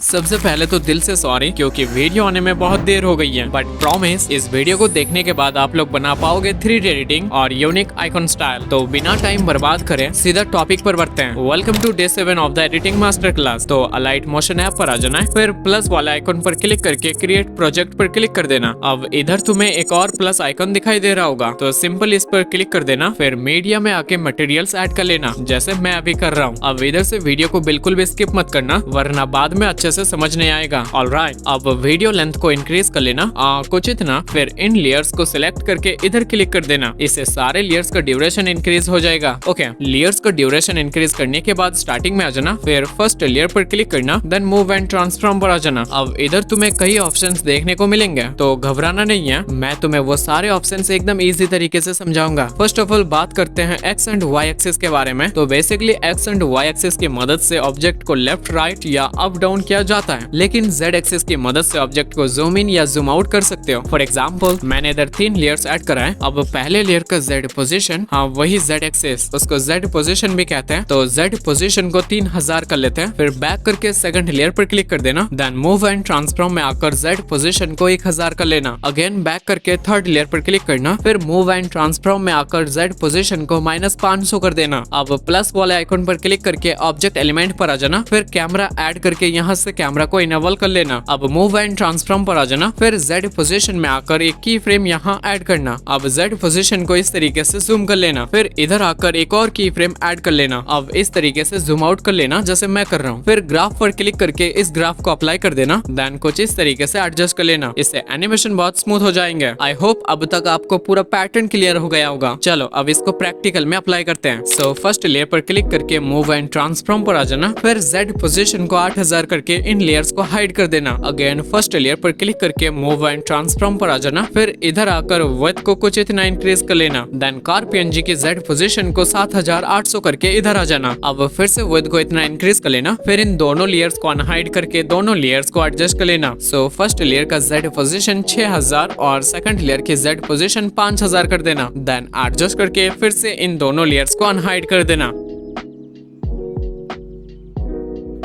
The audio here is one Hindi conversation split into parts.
सबसे पहले तो दिल से सॉरी क्योंकि वीडियो आने में बहुत देर हो गई है, बट प्रॉमिस इस वीडियो को देखने के बाद आप लोग बना पाओगे 3D एडिटिंग और यूनिक आइकन स्टाइल। तो बिना टाइम बर्बाद करें सीधा टॉपिक पर बढ़ते हैं। Welcome to day 7 of the editing master class. तो अलाइट मोशन ऐप पर आ जाना है, फिर प्लस वाला आइकन पर क्लिक करके क्रिएट प्रोजेक्ट पर क्लिक कर देना। अब इधर तुम्हें एक और प्लस आइकन दिखाई दे रहा होगा, तो सिंपल इस पर क्लिक कर देना। फिर मीडिया में आके मटेरियल्स ऐड कर लेना, जैसे मैं अभी कर रहा हूँ। अब इधर से वीडियो को बिल्कुल भी स्किप मत करना, वरना बाद में अच्छे से समझ नहीं आएगा। ऑलराइट, अब वीडियो लेंथ को इंक्रीज कर लेना कुछ इतना। फिर इन लेयर्स को सिलेक्ट करके इधर क्लिक कर देना, इससे सारे लेयर्स का ड्यूरेशन इंक्रीज हो जाएगा। ओके, लेयर्स का ड्यूरेशन इंक्रीज करने के बाद स्टार्टिंग में आ जाना, फिर फर्स्ट लेयर पर क्लिक करना, देन मूव एंड ट्रांसफॉर्म पर आ जाना। अब इधर तुम्हें कई ऑप्शंस देखने को मिलेंगे, तो घबराना नहीं है, मैं तुम्हें वो सारे ऑप्शंस एकदम इजी तरीके से समझाऊंगा। फर्स्ट ऑफ ऑल बात करते हैं एक्स एंड वाई एक्सिस के बारे में। तो basically X and Y axis की मदद से ऑब्जेक्ट को लेफ्ट राइट या अप डाउन किया जाता है, लेकिन जेड एक्सिस की मदद से ऑब्जेक्ट को जूम इन या जूम आउट कर सकते हो। फॉर एग्जांपल मैंने इधर 3 लेयर्स ऐड करा है। अब पहले लेयर का जेड पोजीशन, हाँ वही जेड एक्सिस, उसको जेड पोजीशन भी कहते हैं। तो जेड पोजीशन को 3000 कर लेते हैं। फिर बैक करके सेकंड लेयर पर क्लिक कर देना, देन मूव एंड ट्रांसफॉर्म में आकर जेड पोजीशन को 1000 कर लेना। अगेन बैक करके थर्ड लेयर पर क्लिक करना, फिर मूव एंड ट्रांसफॉर्म में आकर जेड पोजीशन को -500 कर देना। अब प्लस वाले आइकन पर क्लिक करके ऑब्जेक्ट एलिमेंट पर आ जाना, फिर कैमरा ऐड करके यहाँ से कैमरा को इनेबल कर लेना। अब मूव एंड ट्रांसफॉर्म पर आ जाना, फिर जेड पोजीशन में आकर एक की फ्रेम यहाँ ऐड करना। अब जेड पोजीशन को इस तरीके से जूम कर लेना, फिर इधर आकर एक और की फ्रेम ऐड कर लेना। अब इस तरीके से जूम आउट कर लेना, जैसे मैं कर रहा हूँ। फिर ग्राफ पर क्लिक करके इस ग्राफ को अप्लाई कर देना, देन कुछ इस तरीके से एडजस्ट कर लेना, इससे एनिमेशन बहुत स्मूथ हो जाएंगे। आई होप अब तक आपको पूरा पैटर्न क्लियर हो गया होगा। चलो अब इसको प्रैक्टिकल में अप्लाई करते हैं। सो फर्स्ट लेयर पर क्लिक करके मूव एंड ट्रांसफॉर्म पर आ जाना, फिर जेड पोजीशन को 8000 करके इन लेयर्स को हाइड कर देना। अगेन फर्स्ट लेयर पर क्लिक करके मूव एंड ट्रांसफॉर्म पर आ जाना, फिर इधर आकर विड्थ को कुछ इतना इंक्रीज कर लेना, देन कार पीएनजी की जेड पोजीशन को 7800 करके इधर आ जाना। अब फिर से विड्थ को इतना इंक्रीज कर लेना, फिर इन दोनों लेयर्स को अनहाइड करके दोनों लेयर्स को एडजस्ट कर लेना। सो फर्स्ट लेयर का जेड पोजीशन 6000 और सेकंड लेयर की जेड पोजीशन 5000 कर देना, देन एडजस्ट करके फिर से इन दोनों लेयर्स को अनहाइड कर देना।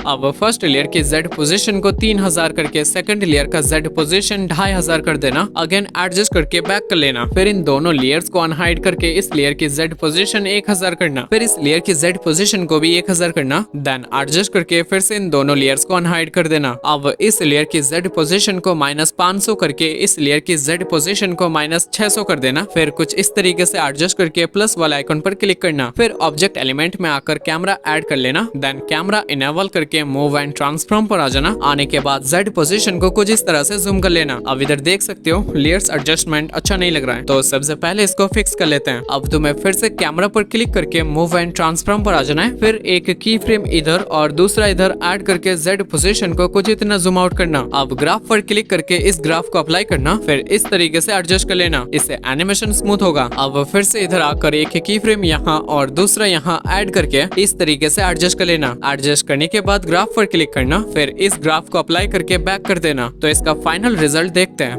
अब फर्स्ट लेयर की जेड पोजीशन को 3000 करके सेकंड लेयर का जेड पोजीशन 2500 कर देना। अगेन एडजस्ट करके बैक कर लेना, फिर इन दोनों लेयर्स को अनहाइड करके इस लेयर की जेड पोजीशन 1000 करना, फिर इस लेयर की जेड पोजीशन को भी 1000 करना, देन एडजस्ट करके फिर से इन दोनों लेयर्स को अनहाइड कर देना। अब इस लेयर की जेड पोजीशन को -500 करके इस लेयर की जेड पोजीशन को -600 कर देना। फिर कुछ इस तरीके से एडजस्ट करके प्लस वाला आइकन पर क्लिक करना, फिर ऑब्जेक्ट एलिमेंट में आकर कैमरा ऐड कर लेना, देन कैमरा इनेबल करके मूव एंड ट्रांसफॉर्म पर आ जाना। आने के बाद जेड पोजीशन को कुछ इस तरह से जूम कर लेना। अब इधर देख सकते हो लेयर्स एडजस्टमेंट अच्छा नहीं लग रहा है, तो सबसे पहले इसको फिक्स कर लेते हैं। अब तुम्हें फिर से कैमरा पर क्लिक करके मूव एंड ट्रांसफॉर्म पर आ जाना है, फिर एक की फ्रेम इधर और दूसरा इधर ऐड करके जेड पोजीशन को कुछ इतना जूम आउट करना। अब ग्राफ पर क्लिक करके इस ग्राफ को अप्लाई करना, फिर इस तरीके से एडजस्ट कर लेना, इससे एनिमेशन स्मूथ होगा। अब फिर से इधर आकर एक की फ्रेम यहाँ और दूसरा यहाँ ऐड करके इस तरीके से एडजस्ट कर लेना। एडजस्ट करने के बाद ग्राफ पर क्लिक करना, फिर इस ग्राफ को अप्लाई करके बैक कर देना। तो इसका फाइनल रिजल्ट देखते हैं।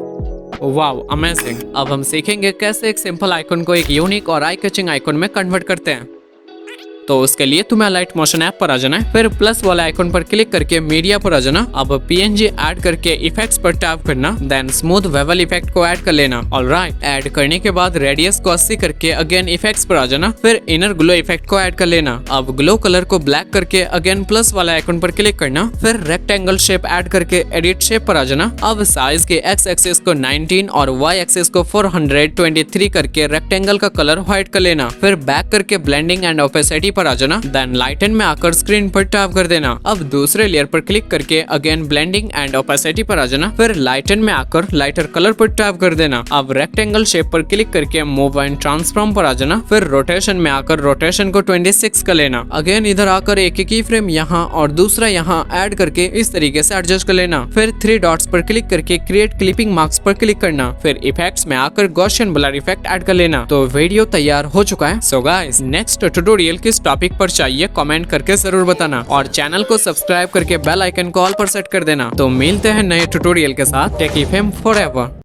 Wow amazing. अब हम सीखेंगे कैसे एक सिंपल आइकन को एक यूनिक और आई कैचिंग आइकन में कन्वर्ट करते हैं। तो उसके लिए तुम्हें अलाइट मोशन ऐप पर आ जाना है, फिर प्लस वाले आइकन पर क्लिक करके मीडिया पर आ जाना। अब पीएनजी ऐड करके इफेक्ट्स पर टैप करना, देन स्मूथ वेवल इफेक्ट को ऐड कर लेना। ऑलराइट, ऐड करने के बाद रेडियस को 80 करके अगेन इफेक्ट्स पर आ जाना, फिर इनर ग्लो इफेक्ट को ऐड कर लेना। अब ग्लो कलर को ब्लैक करके अगेन प्लस वाला आइकन पर क्लिक करना, फिर रेक्टेंगल शेप ऐड करके एडिट शेप पर आ जाना। अब साइज के एक्स एक्सिस को 19 और वाई एक्सिस को 423 करके रेक्टेंगल का कलर व्हाइट कर लेना, फिर बैक करके ब्लेंडिंग एंड ओपेसिटी पर आ जाना, देन लाइटन में आकर स्क्रीन पर टैप कर देना। अब दूसरे लेयर पर क्लिक करके अगेन ब्लेंडिंग एंड ओपेसिटी पर आ जाना, फिर लाइटन में आकर लाइटर कलर पर टैप कर देना। अब रेक्टेंगल शेप पर क्लिक करके मूव एंड ट्रांसफॉर्म पर आ जाना, फिर रोटेशन में आकर रोटेशन को 26 कर लेना। अगेन इधर आकर एक की फ्रेम यहाँ और दूसरा यहाँ ऐड करके इस तरीके से एडजस्ट कर लेना, फिर 3 डॉट्स पर क्लिक करके क्रिएट क्लिपिंग मार्क्स पर क्लिक करना, फिर इफेक्ट्स में आकर गॉसियन ब्लर इफेक्ट ऐड कर लेना। तो वीडियो तैयार हो चुका है। सो गाइस, नेक्स्ट ट्यूटोरियल किस टॉपिक पर चाहिए कमेंट करके जरूर बताना, और चैनल को सब्सक्राइब करके बेल आइकन को ऑल पर सेट कर देना। तो मिलते हैं नए ट्यूटोरियल के साथ। Tech Fame forever.